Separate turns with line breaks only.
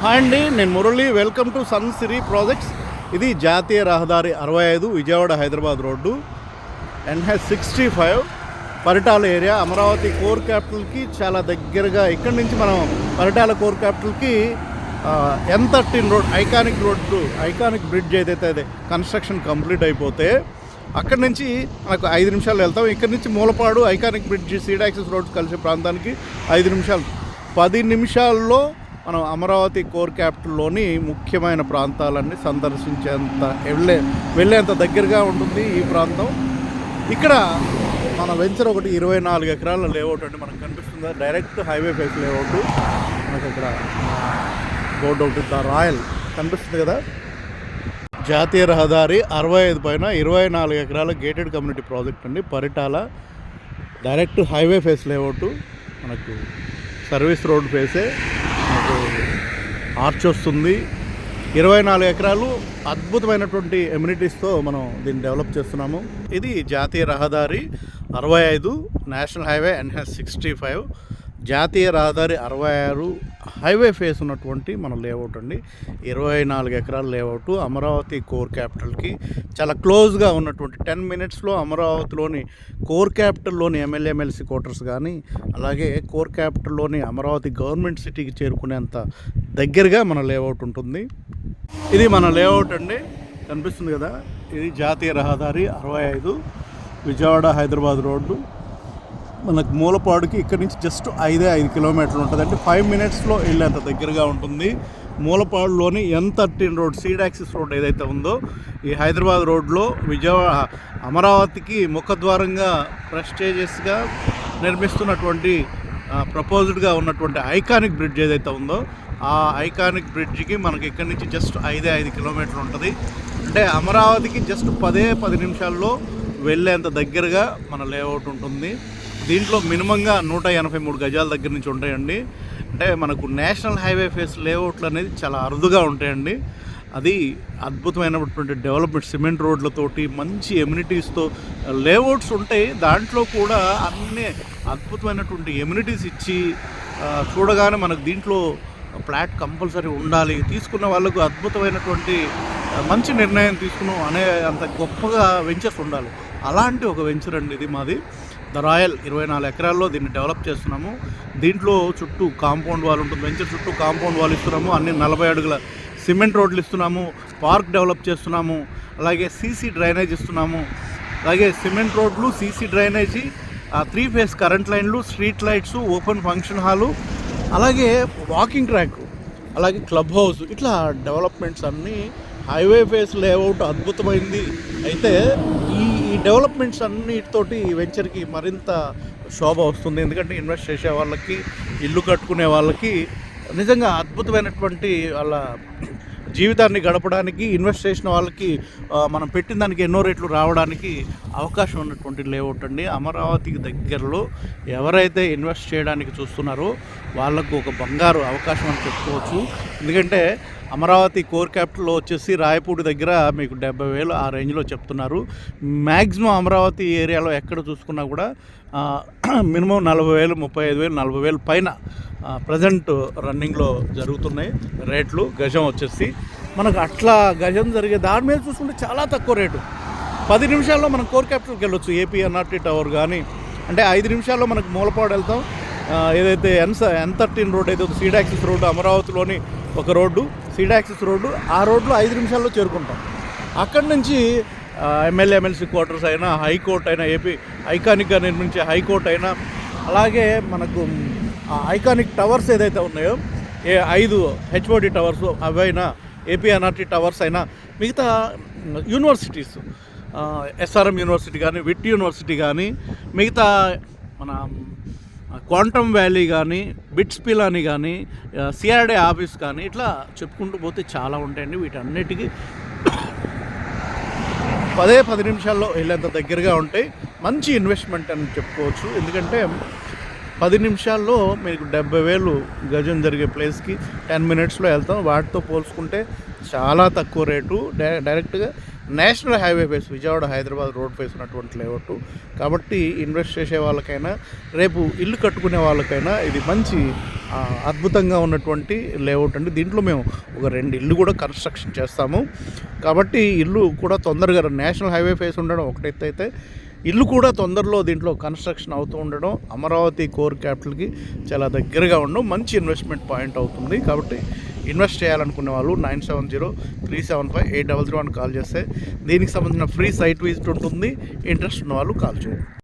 Hi అండి, నేను Murali. Welcome to sun Siri projects. ఇది జాతీయ రహదారి 65 Vijayawada Hyderabad road, NH65 Paritala area. Amaravati core క్యాపిటల్కి చాలా దగ్గరగా. ఇక్కడి నుంచి మనం పరిటాల కోర్ క్యాపిటల్కి N13 రోడ్, ఐకానిక్ బ్రిడ్జ్ ఏదైతే అదే కన్స్ట్రక్షన్ కంప్లీట్ అయిపోతే అక్కడి నుంచి మనకు 5 నిమిషాలు వెళ్తాం. ఇక్కడి నుంచి Mulapadu, iconic bridge, seed axis roads కలిసే ప్రాంతానికి 5 నిమిషాలు. 10 నిమిషాల్లో మనం అమరావతి కోర్ క్యాపిటల్లోని ముఖ్యమైన ప్రాంతాలన్నీ సందర్శించేంత వెళ్ళేంత దగ్గరగా ఉంటుంది ఈ ప్రాంతం. ఇక్కడ మన వెంచర్ ఒకటి 24 ఎకరాల లేఅవుట్ అండి. మనకు కనిపిస్తుంది డైరెక్ట్ హైవే ఫేస్ లేఅవుట్. మనకు ఇక్కడ బోర్డు ఒకటి ద రాయల్ కనిపిస్తుంది కదా. జాతీయ రహదారి 65 పైన 24 ఎకరాల గేటెడ్ కమ్యూనిటీ ప్రాజెక్ట్ అండి. Paritala direct highway phase layout. మనకు సర్వీస్ రోడ్ ఫేసే, మనకు ఆర్చ్ వస్తుంది. 24 ఎకరాలు అద్భుతమైనటువంటి ఎమ్యూనిటీస్తో మనం దీన్ని డెవలప్ చేస్తున్నాము. ఇది జాతీయ రహదారి 65, నేషనల్ హైవే NH65, జాతీయ రహదారి 66 హైవే ఫేస్ ఉన్నటువంటి మన లేఅవుట్ అండి. 24 ఎకరాల లేఅవుట్ అమరావతి కోర్ క్యాపిటల్కి చాలా క్లోజ్గా ఉన్నటువంటి 10 మినిట్స్లో అమరావతిలోని కోర్ క్యాపిటల్లోని ఎమ్మెల్సీ క్వార్టర్స్ కానీ, అలాగే కోర్ క్యాపిటల్లోని అమరావతి గవర్నమెంట్ సిటీకి చేరుకునేంత దగ్గరగా మన లేఅవుట్ ఉంటుంది. ఇది మన లేఅవుట్ అండి, కనిపిస్తుంది కదా. ఇది జాతీయ రహదారి 65 విజయవాడ హైదరాబాద్ రోడ్డు. మనకు మూలపాడుకి ఇక్కడి నుంచి జస్ట్ 5 కిలోమీటర్లు ఉంటుంది అంటే 5 మినిట్స్లో వెళ్ళేంత దగ్గరగా ఉంటుంది. మూలపాడులోని N13 road, seed axis road ఏదైతే ఉందో, ఈ హైదరాబాద్ రోడ్లో విజయవాడ అమరావతికి ముఖద్వారంగా ప్రెస్టేజియస్గా నిర్మిస్తున్నటువంటి ప్రపోజ్డ్గా ఉన్నటువంటి ఐకానిక్ బ్రిడ్జ్ ఏదైతే ఉందో, ఆ ఐకానిక్ బ్రిడ్జ్కి మనకి ఇక్కడి నుంచి జస్ట్ 5 కిలోమీటర్లు ఉంటుంది. అంటే అమరావతికి జస్ట్ 10 నిమిషాల్లో వెళ్ళేంత దగ్గరగా మన లేఅవుట్ ఉంటుంది. దీంట్లో మినిమంగా 183 గజాల దగ్గర నుంచి ఉంటాయండి. అంటే మనకు నేషనల్ హైవే ఫేస్ లేఅవుట్లు అనేది చాలా అరుదుగా ఉంటాయండి. అది అద్భుతమైనటువంటి డెవలప్మెంట్, సిమెంట్ రోడ్లతోటి మంచి ఎమ్యూనిటీస్తో లేఅవుట్స్ ఉంటాయి. దాంట్లో కూడా అన్నీ అద్భుతమైనటువంటి ఎమ్యూనిటీస్ ఇచ్చి చూడగానే మనకు దీంట్లో ఫ్లాట్ కంపల్సరీ ఉండాలి, తీసుకున్న వాళ్ళకు అద్భుతమైనటువంటి మంచి నిర్ణయం తీసుకున్నాం అనే అంత గొప్పగా వెంచర్స్ ఉండాలి. అలాంటి ఒక వెంచర్ అండి ఇది మాది, ద రాయల్. 24 ఎకరాల్లో దీన్ని డెవలప్ చేస్తున్నాము. దీంట్లో చుట్టూ కాంపౌండ్ వాల్ ఉంటుంది. వెంచర్ చుట్టూ కాంపౌండ్ వాల్ ఇస్తున్నాము. అన్ని 40 అడుగుల సిమెంట్ రోడ్లు ఇస్తున్నాము. పార్క్ డెవలప్ చేస్తున్నాము. అలాగే సీసీ డ్రైనేజ్ ఇస్తున్నాము. అలాగే సిమెంట్ రోడ్లు, సీసీ డ్రైనేజీ, 3 ఫేస్ కరెంట్ లైన్లు, street lights, open function hall, అలాగే వాకింగ్ ట్రాక్, అలాగే క్లబ్ హౌస్, ఇట్లా డెవలప్మెంట్స్ అన్నీ. హైవే ఫేస్ లేఅవుట్ అద్భుతమైంది. అయితే ఈ డెవలప్మెంట్స్ అన్నిటితోటి ఈ వెంచర్కి మరింత శోభ వస్తుంది. ఎందుకంటే ఇన్వెస్ట్ చేసే వాళ్ళకి, ఇల్లు కట్టుకునే వాళ్ళకి నిజంగా అద్భుతమైనటువంటి వాళ్ళ జీవితాన్ని గడపడానికి, ఇన్వెస్ట్ చేసిన వాళ్ళకి మనం పెట్టిన దానికి ఎన్నో రేట్లు రావడానికి అవకాశం ఉన్నటువంటి లేఅవుట్ అండి. అమరావతికి దగ్గరలో ఎవరైతే ఇన్వెస్ట్ చేయడానికి చూస్తున్నారో వాళ్ళకు ఒక బంగారు అవకాశం అని చెప్పుకోవచ్చు. ఎందుకంటే అమరావతి కోర్ క్యాపిటల్లో వచ్చేసి రాయపూడి దగ్గర మీకు 70,000 ఆ రేంజ్లో చెప్తున్నారు. మ్యాక్సిమం అమరావతి ఏరియాలో ఎక్కడ చూసుకున్నా కూడా మినిమం 40,000, 35,000, 40,000 పైన ప్రజెంట్ రన్నింగ్లో జరుగుతున్నాయి రేట్లు. గజం వచ్చేసి మనకు అట్లా గజం జరిగే దాని మీద చూసుకుంటే చాలా తక్కువ రేటు. 10 నిమిషాల్లో మనం కోర్ క్యాపిటల్కి వెళ్ళొచ్చు. APNRT టవర్ కానీ, అంటే 5 నిమిషాల్లో మనకు మూలపాడు వెళ్తాం. ఏదైతే N13 రోడ్ అయితే సీడ్ యాక్సిస్ రోడ్డు, అమరావతిలోని ఒక రోడ్డు సీడ్ యాక్సిస్ రోడ్డు, ఆ రోడ్లో 5 నిమిషాల్లో చేరుకుంటాం. అక్కడి నుంచి ఎమ్మెల్సీ క్వార్టర్స్ అయినా, హైకోర్టు అయినా, ఏపీ ఐకానిక్గా నిర్మించే హైకోర్టు అయినా, అలాగే మనకు ఐకానిక్ టవర్స్ ఏదైతే ఉన్నాయో 5 HOD టవర్స్ అవైనా, APNRT టవర్స్ అయినా, మిగతా యూనివర్సిటీస్, SRM యూనివర్సిటీ కానీ, విట్ యూనివర్సిటీ కానీ, మిగతా మన క్వాంటమ్ వ్యాలీ కానీ, బిట్స్ పిలాని కానీ, CRD ఆఫీస్ కానీ, ఇట్లా చెప్పుకుంటూ పోతే చాలా ఉంటాయండి. వీటన్నిటికీ 10 నిమిషాల్లో వెళ్ళేంత దగ్గరగా ఉంటాయి. మంచి ఇన్వెస్ట్మెంట్ అని చెప్పుకోవచ్చు. ఎందుకంటే 10 నిమిషాల్లో మీకు 70,000 గజం జరిగే ప్లేస్కి 10 మినిట్స్లో వెళ్తాం. వాటితో పోల్చుకుంటే చాలా తక్కువ రేటు. డైరెక్ట్గా national highway face, Vijayawada Hyderabad road face ఉన్నటువంటి లేఅవుట్. కాబట్టి ఇన్వెస్ట్ చేసే వాళ్ళకైనా, రేపు ఇల్లు కట్టుకునే వాళ్ళకైనా ఇది మంచి అద్భుతంగా ఉన్నటువంటి లేఅవుట్ అండి. దీంట్లో మేము ఒక 2 ఇల్లు కూడా కన్స్ట్రక్షన్ చేస్తాము. కాబట్టి ఇల్లు కూడా తొందరగా, నేషనల్ హైవే ఫేస్ ఉండడం ఒకటైతే అయితే ఇల్లు కూడా తొందరలో దీంట్లో కన్స్ట్రక్షన్ అవుతూ ఉండడం అమరావతి కోర్ క్యాపిటల్కి చాలా దగ్గరగా ఉండడం మంచి ఇన్వెస్ట్మెంట్ పాయింట్ అవుతుంది. కాబట్టి ఇన్వెస్ట్ చేయాలనుకునే వాళ్ళు 9703758001 కాల్ చేస్తే దీనికి సంబంధించిన ఫ్రీ సైట్ విజిట్ ఉంటుంది. ఇంట్రెస్ట్ ఉన్న వాళ్ళు కాల్ చేయండి.